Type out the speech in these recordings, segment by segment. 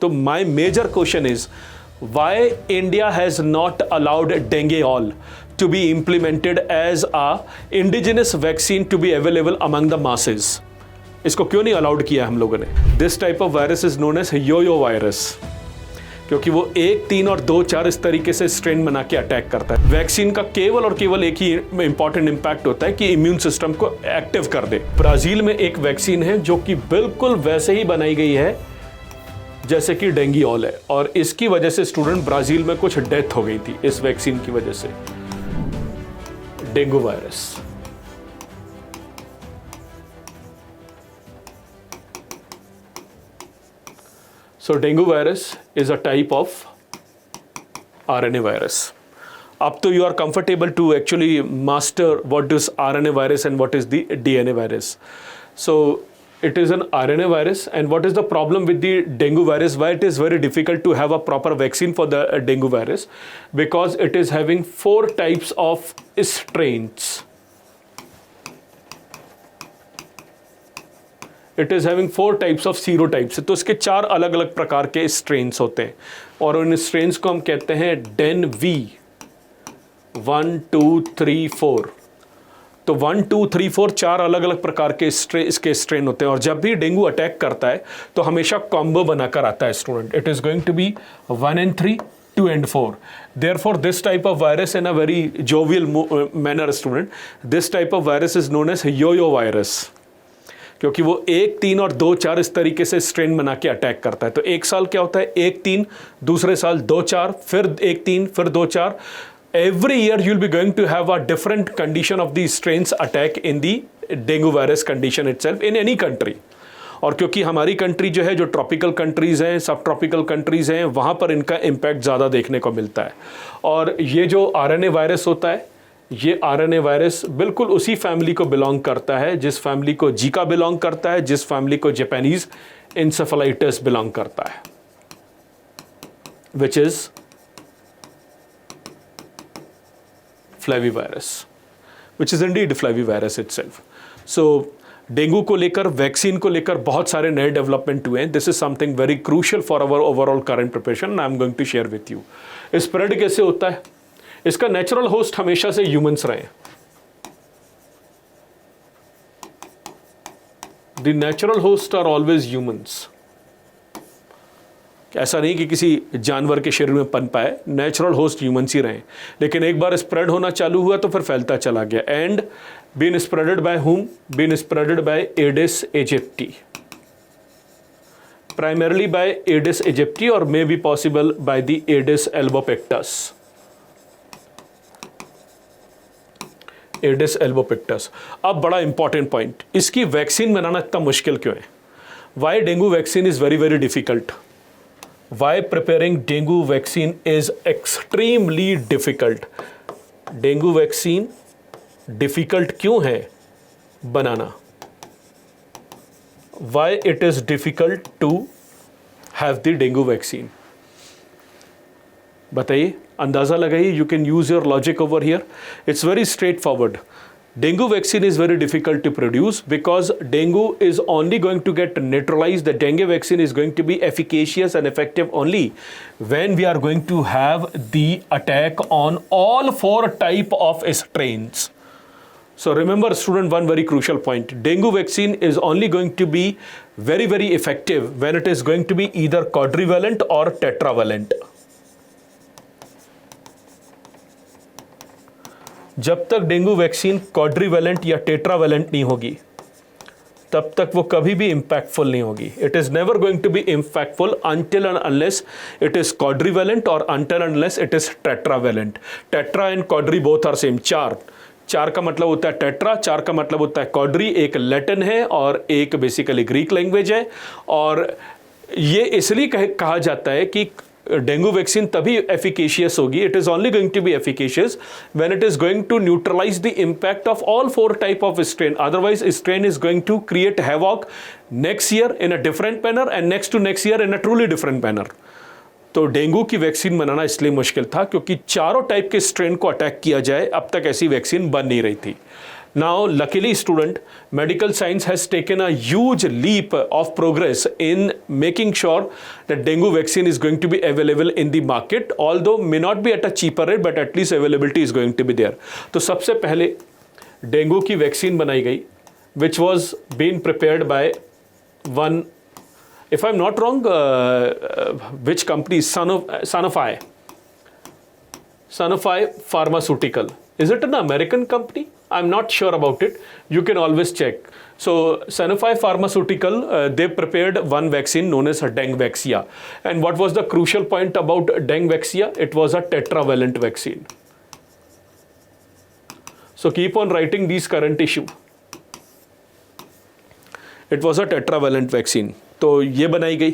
तो my major question is why India has not allowed dengue to be implemented as a indigenous vaccine to be available among the masses. इसको क्यों नहीं allowed किया हम लोगों ने? This type of virus is known as yo-yo virus, क्योंकि वो 1, 3 और 2, 4 इस तरीके से स्ट्रेन बना के अटैक करता है। वैक्सीन का केवल और केवल एक ही इंपॉर्टेंट इंपैक्ट होता है कि इम्यून सिस्टम को एक्टिव कर दे। ब्राजील में एक वैक्सीन है जो कि बिल्कुल वैसे ही बनाई गई है जैसे कि डेंगू है, और इसकी वजह से स्टूडेंट ब्राजील में कुछ डेथ हो गई थी इस वैक्सीन की वजह से। Dengue virus, so dengue virus is a type of RNA virus. Up to you are comfortable to actually master what is RNA virus and what is the DNA virus. So it is an RNA virus, and what is the problem with the dengue virus? Why it is very difficult to have a proper vaccine for the dengue virus? Because it is having 4 types of strains. It is having 4 types of सीरोटाइप्स, तो इसके 4 अलग अलग प्रकार के strains होते हैं, और उन स्ट्रेन्स को हम कहते हैं डेन वी 1, 2, 3, 4। तो 1, 2, 3, 4 4 अलग अलग प्रकार के इसके स्ट्रेन होते हैं, और जब भी डेंगू अटैक करता है तो हमेशा कॉम्बो बनाकर आता है student. It is going to be 1 and 3, 2 and 4. Therefore, this type of virus in a very jovial manner, student, this type of virus is known as yo-yo virus, क्योंकि वो 1, 3 और 2, 4 इस तरीके से स्ट्रेन बना के अटैक करता है। तो एक साल क्या होता है 1, 3, दूसरे साल 2, 4, फिर 1, 3, फिर 2, 4। Every year you will be going to have a different condition of the strains attack in the dengue virus condition itself in any country. और क्योंकि हमारी कंट्री जो है, जो ट्रॉपिकल कंट्रीज़ हैं, सब ट्रॉपिकल कंट्रीज़ हैं, वहाँ पर इनका इम्पैक्ट ज़्यादा देखने को मिलता है। और ये जो RNA वायरस होता है, ये RNA वायरस बिल्कुल उसी फैमिली को बिलोंग करता है जिस फैमिली को जीका बिलोंग करता है, जिस फैमिली को जापानीज इंसेफेलाइटिस बिलोंग करता है, which is flavivirus, which is Indeed flavivirus itself. So dengue को लेकर, वैक्सीन को लेकर बहुत सारे नए डेवलपमेंट हुए हैं। This is something very crucial for our overall current preparation, I am going to share with you. Spread कैसे होता है? इसका नेचुरल होस्ट हमेशा से ह्यूमंस रहे। The natural host are always humans. ऐसा नहीं कि किसी जानवर के शरीर में पन पाए, नेचुरल होस्ट ह्यूमंस ही रहे। लेकिन एक बार स्प्रेड होना चालू हुआ तो फिर फैलता चला गया। And been spreaded by whom? Been spreaded by Aedes aegypti, primarily by Aedes aegypti or may be possible by the Aedes albopictus. Aedes albopictus. अब बड़ा इंपॉर्टेंट पॉइंट, इसकी वैक्सीन बनाना इतना मुश्किल क्यों है? Why dengue vaccine is very very difficult? Why preparing dengue vaccine is extremely difficult? Dengue vaccine difficult क्यों है बनाना? Why it is difficult to have the dengue vaccine? बताइए, अंदाज़ा लगाइए। You can use your logic over here. It's very straightforward. Dengue vaccine is very difficult to produce because dengue is only going to get neutralized. The dengue vaccine is going to be efficacious and effective only when we are going to have the attack on all 4 type of strains. So remember student, one very crucial point. Dengue vaccine is only going to be very very effective when it is going to be either quadrivalent or tetravalent. जब तक dengue vaccine quadrivalent या tetravalent नहीं होगी तब तक वो कभी भी इम्पैक्टफुल नहीं होगी। It is never going to be impactful until and unless it is quadrivalent और until and unless it is tetravalent. Tetra and quadri both are same. 4 का मतलब होता है टेट्रा, 4 का मतलब होता है क्वाड्री। एक लैटिन है और एक बेसिकली ग्रीक लैंग्वेज है। और ये इसलिए कहा जाता है कि डेंगू वैक्सीन तभी एफिकेशियस होगी, it is only going to be efficacious when it is going to neutralize the impact of all 4 type of strain. Otherwise strain is going to create havoc next year in a different manner and next to next year in a truly different manner. तो dengue की vaccine बनाना इसलिए मुश्किल था क्योंकि चारों type के strain को अटैक किया जाए, अब तक ऐसी वैक्सीन बन नहीं रही थी। Now, luckily, student, medical science has taken a huge leap of progress in making sure that dengue vaccine is going to be available in the market, although may not be at a cheaper rate, but at least availability is going to be there. तो सबसे पहले dengue की vaccine बनाई गई, which was being prepared by one, if I'm not wrong, which company? Sanofi Pharmaceutical. Is it an American company? I'm not sure about it. You can always check. So Sanofi Pharmaceutical, they prepared one vaccine known as Dengvaxia. And what was the crucial point about Dengvaxia? It was a tetravalent vaccine. So keep on writing these current issue. It was a tetravalent vaccine. तो ये बनाई गई,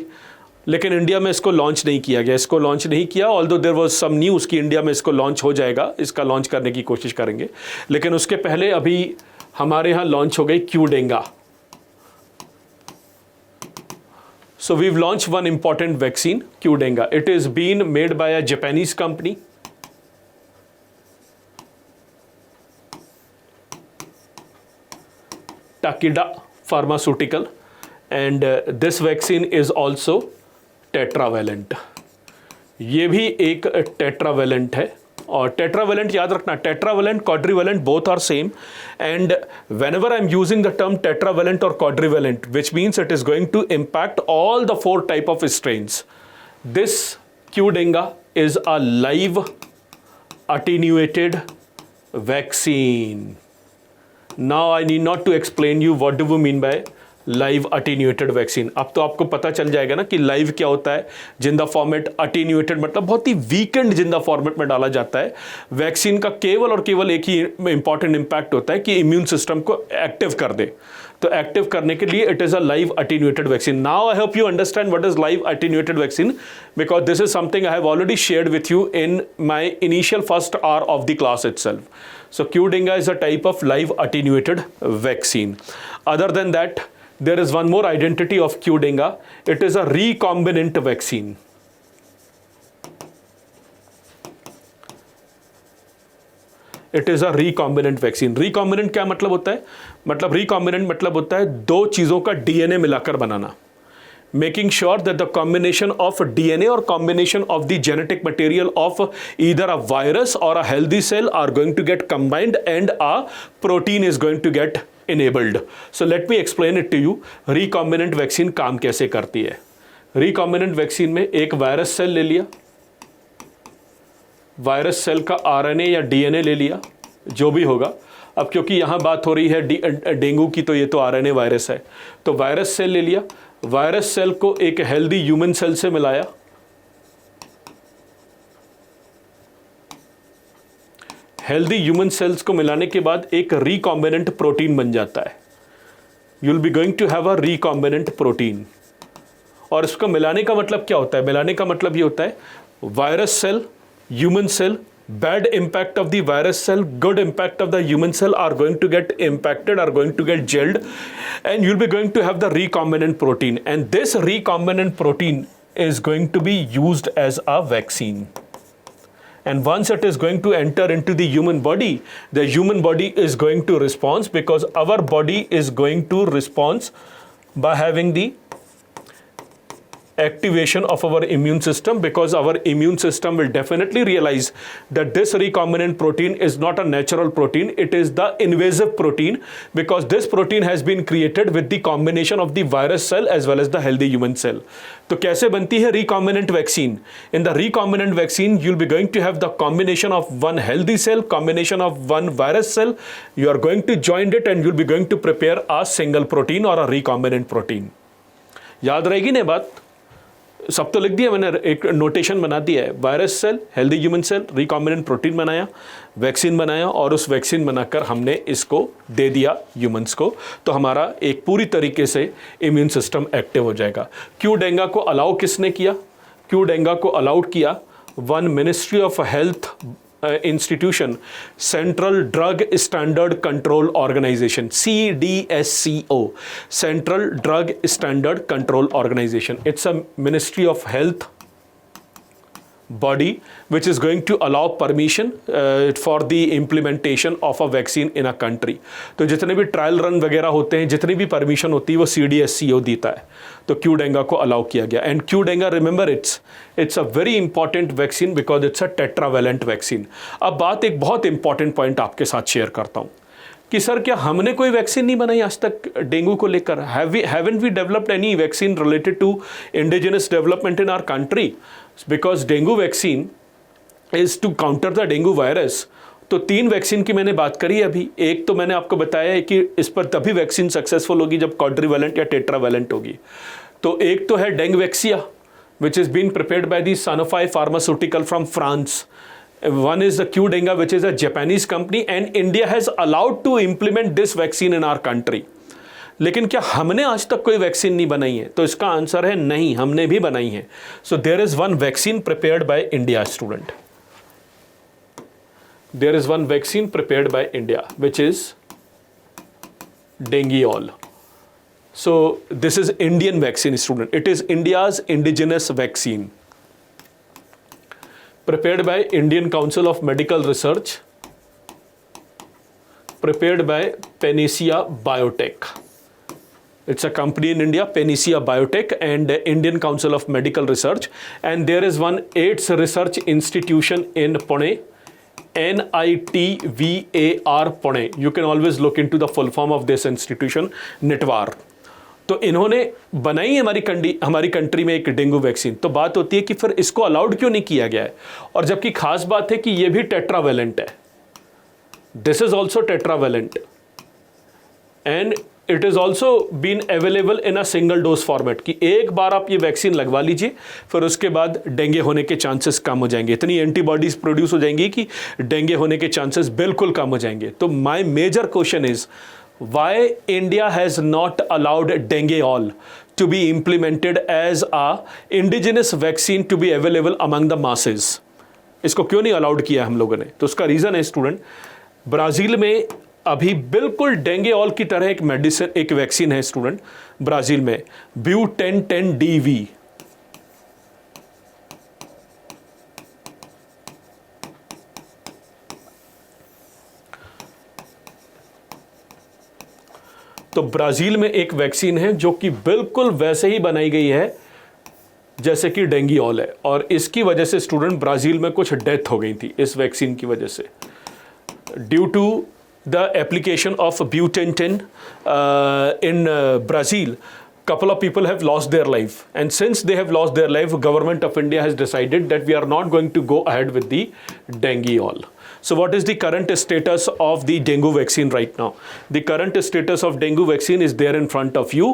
लेकिन India में इसको launch नहीं किया गया. इसको लॉन्च नहीं किया, although there was some news कि इंडिया में इसको लॉन्च हो जाएगा, इसका लॉन्च करने की कोशिश करेंगे. लेकिन उसके पहले अभी हमारे यहाँ लॉन्च हो गई क्यूडेंगा. So we've launched one important vaccine, Qdenga. It is being made by a Japanese company. Takeda Pharmaceutical. And this vaccine is also tetravalent. ये भी एक tetravalent है. और tetravalent याद रखना, tetravalent, quadrivalent, both are same. And whenever I'm using the term tetravalent or quadrivalent, which means it is going to impact all the 4 type of strains. This Qdenga is a live attenuated vaccine. Now I need not to explain you what do we mean by live attenuated vaccine. अब तो आपको पता चल जाएगा ना कि live क्या होता है. जिंदा फॉर्मेट, अटीन्यूएटेड मतलब बहुत ही वीकेंड जिंदा फॉर्मेट में डाला जाता है. वैक्सीन का केवल और केवल एक ही इंपॉर्टेंट इंपैक्ट होता है कि इम्यून सिस्टम को एक्टिव कर दे. तो एक्टिव करने के लिए it is a live attenuated vaccine. Now I hope you understand what is live attenuated vaccine, because this is something I have already shared with you in my initial first hour of the class itself. So Qdenga is a type of live attenuated vaccine. Other than that, there is one more identity of Qdenga. It is a recombinant vaccine. It is a recombinant vaccine. Recombinant क्या मतलब होता है? मतलब recombinant मतलब होता है 2 चीज़ों का DNA मिलाकर बनाना. Making sure that the combination of DNA or combination of the genetic material of either a virus or a healthy cell are going to get combined and a protein is going to get enabled. So let me explain it to you. Recombinant vaccine काम कैसे करती है. Recombinant vaccine में एक virus cell ले लिया, virus cell का RNA या DNA ले लिया, जो भी होगा. अब क्योंकि यहाँ बात हो रही है डेंगू की, तो ये तो RNA वायरस है. तो वायरस सेल ले लिया, वायरस सेल को एक हेल्दी ह्यूमन सेल से मिलाया, हेल्दी ह्यूमन सेल्स को मिलाने के बाद एक रिकॉम्बिनेंट प्रोटीन बन जाता है. You will be going to have a recombinant protein. और इसको मिलाने का मतलब क्या होता है? मिलाने का मतलब ये होता है virus cell, human cell, bad impact of the virus cell, good impact of the human cell are going to get impacted, are going to get gelled, and you'll be going to have the recombinant protein. And this recombinant protein is going to be used as a vaccine. And once it is going to enter into the human body is going to respond, because our body is going to respond by having the activation of our immune system, because our immune system will definitely realize that this recombinant protein is not a natural protein, it is the invasive protein, because this protein has been created with the combination of the virus cell as well as the healthy human cell. तो कैसे बनती है recombinant vaccine? In the recombinant vaccine, you'll be going to have the combination of one healthy cell, combination of one virus cell. You are going to join it and you'll be going to prepare a single protein or a recombinant protein. याद रहेगी ना बात? सब तो लिख दिया मैंने, एक नोटेशन बना दिया है. Virus cell, healthy human cell, recombinant protein बनाया, वैक्सीन बनाया, और उस वैक्सीन बनाकर हमने इसको दे दिया ह्यूमंस को. तो हमारा एक पूरी तरीके से इम्यून सिस्टम एक्टिव हो जाएगा. क्यूडेंगा को अलाउ किसने किया? क्यूडेंगा को अलाउड किया one ministry of health institution, Central Drug Standard Control Organization, CDSCO, Central Drug Standard Control Organization. It's a Ministry of Health body which is going to allow permission for the implementation of a vaccine in a country. तो जितने भी trial run वगैरह होते हैं, जितनी भी permission होती है वो CDSCO देता है. तो क्यूडेंगा को अलाउ किया गया. And क्यूडेंगा, remember, it's a very important vaccine because it's a tetravalent vaccine. अब बात एक बहुत इंपॉर्टेंट पॉइंट आपके साथ शेयर करता हूँ कि सर क्या हमने कोई वैक्सीन नहीं बनाई आज तक डेंगू को लेकर? Haven't we developed any vaccine related to indigenous development in our country? Because dengue vaccine is to counter the dengue virus. तो 3 वैक्सीन की मैंने बात करी अभी. एक तो मैंने आपको बताया है कि इस पर तभी वैक्सीन सक्सेसफुल होगी जब क्वाड्रीवैलेंट या टेट्रावैलेंट होगी. तो एक तो है Dengvaxia which is been prepared by the Sanofi pharmaceutical from France. One is the Qdenga, which is a Japanese company, and India has allowed to implement this vaccine in our country. लेकिन क्या हमने आज तक कोई vaccine नहीं बनाई है? तो इसका आंसर है नहीं, हमने भी बनाई है. So there is one vaccine prepared by India, student. There is one vaccine prepared by India, which is Dengueol. So this is Indian vaccine, student. It is India's indigenous vaccine. Prepared by Indian Council of Medical Research, prepared by Panacea Biotech. It's a company in India, Panacea Biotech, and Indian Council of Medical Research. And there is one AIDS research institution in Pune, NITVAR Pune. You can always look into the full form of this institution, NITVAR. तो इन्होंने बनाई हमारी country में एक dengue vaccine. तो बात होती है कि फिर इसको अलाउड क्यों नहीं किया गया है? और जबकि खास बात है कि ये भी टेट्रावैलेंट है. This is also tetravalent and it is also been available in a single dose format कि एक बार आप ये वैक्सीन लगवा लीजिए, फिर उसके बाद डेंगू होने के चांसेस कम हो जाएंगे. इतनी एंटीबॉडीज प्रोड्यूस हो जाएंगी कि डेंगू होने के चांसेस बिल्कुल कम हो जाएंगे. तो my major question is why India has not allowed Dengueol to be implemented as a indigenous vaccine to be available among the masses? इसको क्यों नहीं अलाउड किया हम लोगों ने? तो उसका रीज़न है स्टूडेंट, ब्राज़ील में अभी बिल्कुल डेंगेऑल की तरह एक मेडिसिन, एक वैक्सीन है स्टूडेंट ब्राज़ील में, BU1010DV. तो ब्राज़ील में एक वैक्सीन है जो कि बिल्कुल वैसे ही बनाई गई है जैसे कि डेंगुएल है, और इसकी वजह से स्टूडेंट ब्राज़ील में कुछ डेथ हो गई थी इस वैक्सीन की वजह से, due to the application of BU1010 in Brazil. Couple of people have lost their life, and since they have lost their life, government of India has decided that we are not going to go ahead with the dengueol. So what is the current status of the dengue vaccine right now? The current status of dengue vaccine is there in front of you.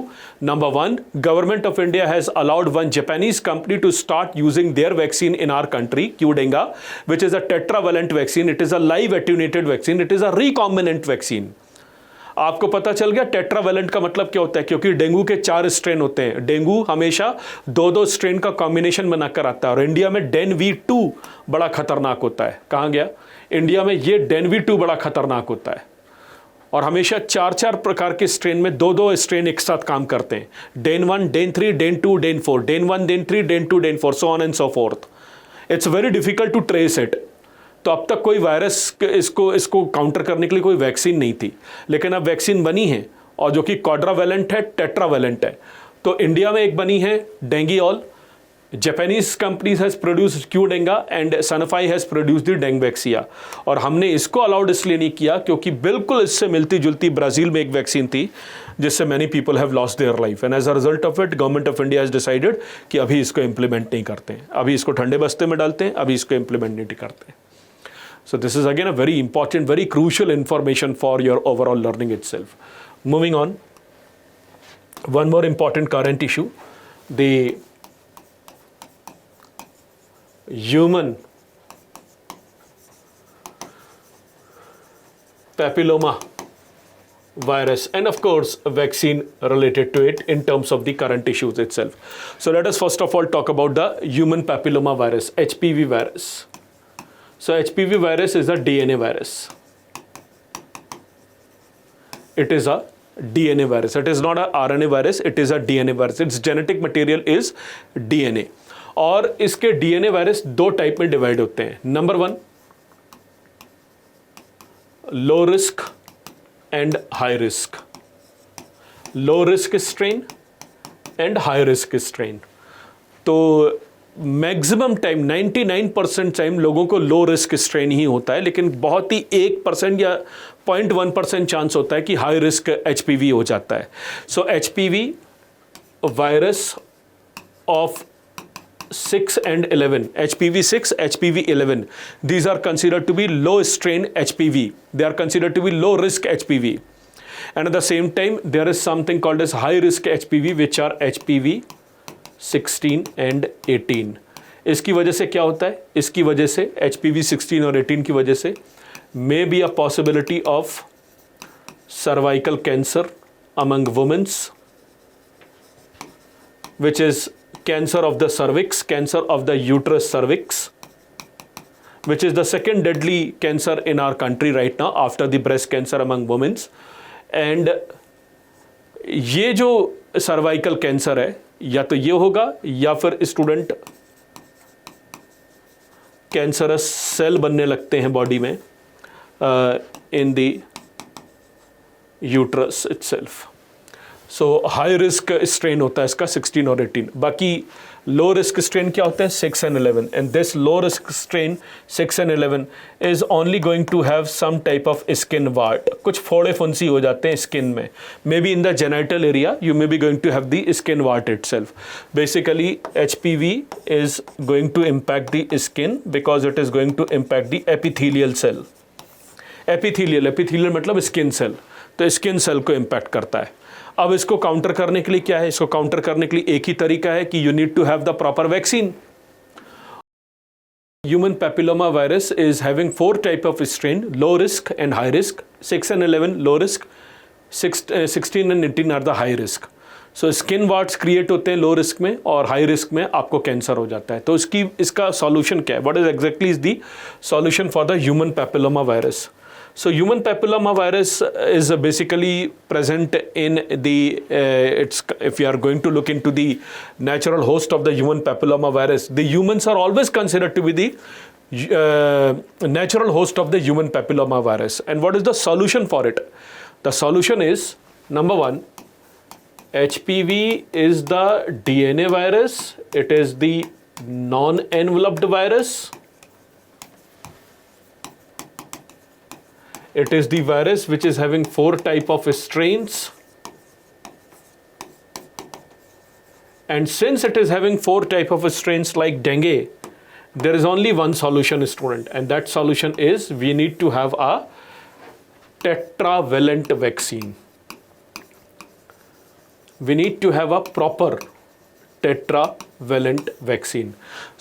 Number one, government of India has allowed one Japanese company to start using their vaccine in our country, Qdenga, which is a tetravalent vaccine. It is a live attenuated vaccine. It is a recombinant vaccine. आपको पता चल गया tetravalent का मतलब क्या होता है, क्योंकि डेंगू के 4 स्ट्रेन होते हैं. डेंगू हमेशा 2-2 स्ट्रेन का कॉम्बिनेशन बनाकर आता है, और इंडिया में डेनवी2 बड़ा खतरनाक होता है. कहाँ गया? इंडिया में ये डेनवी2 बड़ा खतरनाक होता है, और हमेशा 4-4 प्रकार के स्ट्रेन में 2-2 स्ट्रेन एक साथ काम करते हैं. डेन1, डेन3, डेन2, डेन4, डेन1, डेन3, डेन2, डेन4, so on and so forth. It's very difficult to trace it. तो अब तक कोई वायरस इसको काउंटर करने के लिए कोई वैक्सीन नहीं थी, लेकिन अब वैक्सीन बनी है, और जो कि क्वाड्रावैलेंट है, टेट्रावैलेंट है. तो इंडिया में एक बनी है डेंगुएल, Japanese companies has produced Qdenga, and Sanofi has produced the Dengvaxia. और हमने इसको अलाउड इसलिए नहीं किया क्योंकि बिल्कुल इससे मिलती जुलती ब्राज़ील में एक वैक्सीन थी जिससे many people have lost their life, and as a result of it government of India has decided कि अभी इसको इम्प्लीमेंट नहीं करते हैं, अभी इसको ठंडे बस्ते में डालते हैं, अभी इसको इम्प्लीमेंट नहीं करते. So this is again a very important, very crucial information for your overall learning itself. Moving on, one more important current issue, the human papilloma virus, and of course a vaccine related to it in terms of the current issues itself. So let us first of all talk about the human papilloma virus, HPV virus. So HPV virus is a DNA virus. It is a DNA virus. It is not a RNA virus. It is a DNA virus. Its genetic material is DNA. और इसके DNA virus दो type में divide होते हैं। Number 1 low risk and high risk, low risk strain and high risk strain. तो maximum time 99% time लोगों को लो risk strain ही होता है, लेकिन बहुत ही 1% या 0.1% चांस होता है कि हाई रिस्क एचपीवी हो जाता है। सो HPV virus of 6 and 11, HPV 6, HPV 11, these are considered to be low strain HPV. They are considered to be low risk HPV. And at the same time, there is something called as high risk HPV, which are HPV 16 and 18. इसकी वजह से क्या होता है? इसकी वजह से HPV 16 और 18 की वजह से may be a possibility of cervical cancer among women, which is cancer of the cervix, cancer of the uterus cervix, which is the second deadly cancer in our country right now after the breast cancer among women. And ये जो cervical cancer है, या तो ये होगा या फिर student cancerous cell बनने लगते हैं बॉडी में in the uterus itself. So high risk strain होता है इसका 16 और 18। बाकी लो रिस्क स्ट्रेन क्या होता है? 6 and 11। And this low risk strain 6 and 11 is only going to have some type of skin wart, कुछ फोड़े फुंसी हो जाते हैं स्किन में, maybe in the genital area you may be going to have the skin wart itself. Basically HPV is going to impact the skin because it is going to impact the epithelial cell. Epithelial मतलब skin cell, तो skin cell को impact करता है। अब इसको counter करने के लिए क्या है? इसको काउंटर करने के लिए एक ही तरीका है कि you need to have the proper vaccine. Human papilloma virus is having 4 type of strain, low risk and high risk. 6 and 11 low risk, 16 and 18 are the high risk. So skin warts create होते हैं low risk में, और high risk में आपको cancer हो जाता है। तो इसका सॉल्यूशन क्या है? What is exactly is the solution for the human papilloma virus? So human papilloma virus is basically present in the if you are going to look into the natural host of the human papilloma virus, the humans are always considered to be the natural host of the human papilloma virus. And what is the solution for it? The solution is, number 1, HPV is the DNA virus. It is the non-enveloped virus. It is the virus which is having 4 type of strains, and since it is having 4 type of strains like dengue, there is only one solution, student, and that solution is we need to have a tetravalent vaccine. We need to have a proper tetravalent vaccine.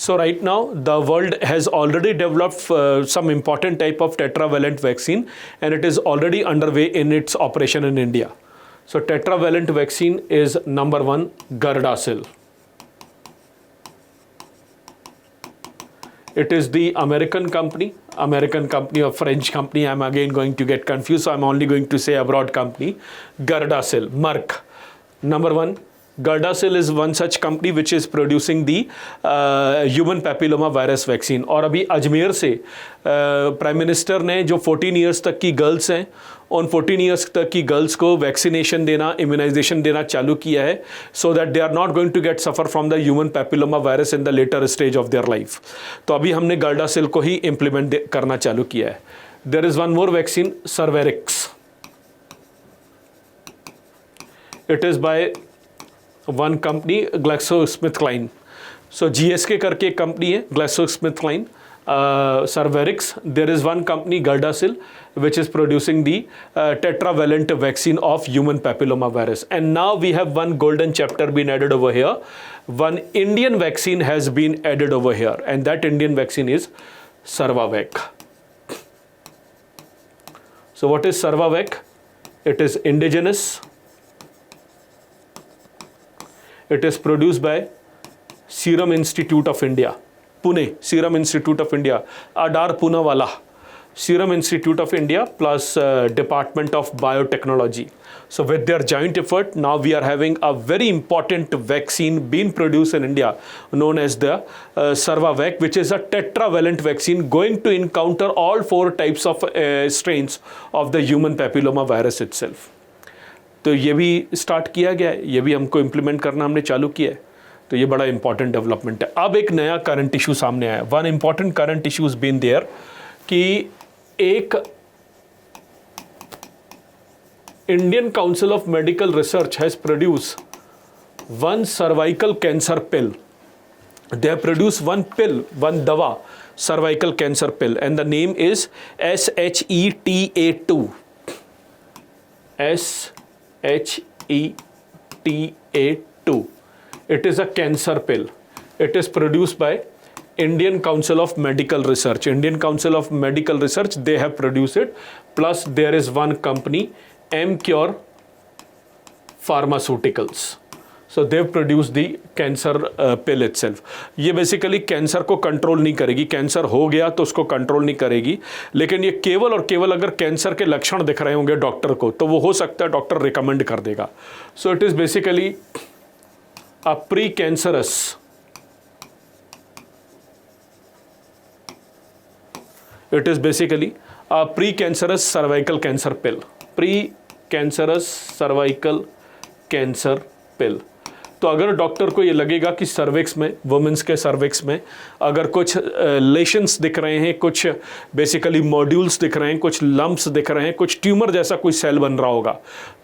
So right now the world has already developed some important type of tetravalent vaccine, and it is already underway in its operation in India. So tetravalent vaccine is number 1, Gardasil. It is the American company or French company. I'm again going to get confused, so I'm only going to say abroad company. Gardasil, Merck. Number 1, Gardasil is one such company which is producing the human papilloma virus vaccine. और अभी अजमेर से prime minister ने जो 14 years तक की girls हैं, उन 14 years तक की गर्ल्स को वैक्सीनेशन देना, इम्यूनाइजेशन देना चालू किया है, so that they are not going to get suffer from the human papilloma virus in the later stage of their life. तो अभी हमने गार्डासिल को ही इम्प्लीमेंट करना चालू किया है। There is one more vaccine, Cervarix. It is by one company, GlaxoSmithKline. So GSK करके एक कंपनी है, GlaxoSmithKline, Cervarix. There is one company, Gardasil, which is producing the tetravalent vaccine of human papilloma virus. And now we have one golden chapter been added over here. One Indian vaccine has been added over here, and that Indian vaccine is Sarvavac. So what is Sarvavac? It is indigenous. It is produced by Serum Institute of India, Pune, Serum Institute of India, Adar Poonawala. Serum Institute of India plus Department of Biotechnology. So with their joint effort, now we are having a very important vaccine being produced in India known as the Sarvavac, which is a tetravalent vaccine going to encounter all 4 types of strains of the human papilloma virus itself. तो ये भी start किया गया है, ये भी हमको implement करना हमने चालू किया है. तो ये बड़ा इंपॉर्टेंट डेवलपमेंट है. अब एक नया करंट इशू सामने आया. One important current issue is been there कि एक Indian Council of Medical Research has produce one cervical cancer pill. They have produce one pill, one दवा, cervical cancer pill, and the name is SHETA2. SHETA2. It is a cancer pill. It is produced by Indian Council of Medical Research. Indian Council of Medical Research, they have produced it. Plus there is one company, MCure Pharmaceuticals. So they've produced the cancer pill itself. ये basically cancer को control नहीं करेगी. Cancer हो गया तो उसको control नहीं करेगी, लेकिन ये केवल और केवल अगर कैंसर के लक्षण दिख रहे होंगे डॉक्टर को तो वो हो सकता है डॉक्टर रिकमेंड कर देगा. So it is basically a precancerous it is basically a precancerous cervical cancer pill. Precancerous cervical cancer pill. तो अगर डॉक्टर को ये लगेगा कि सर्विक्स में, वुमेन्स के सर्विक्स में अगर कुछ लेशंस दिख रहे हैं, कुछ बेसिकली मॉड्यूल्स दिख रहे हैं, कुछ लम्प्स दिख रहे हैं, कुछ ट्यूमर जैसा कोई सेल बन रहा होगा,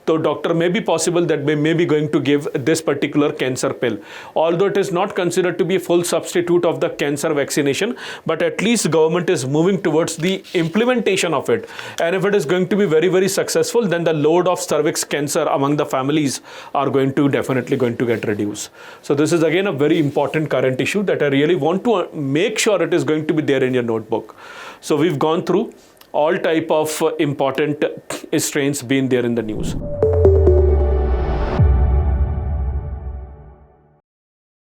तो doctor may be possible that may be going to give this particular cancer pill. Although it is not considered to be a full substitute of the cancer vaccination, but at least government is moving towards the implementation of it. And if it is going to be very, very successful, then the load of cervix cancer among the families are definitely going to get reduced. So this is again a very important current issue that I really want to make sure it is going to be there in your notebook. So we've gone through all type of important strains being there in the news.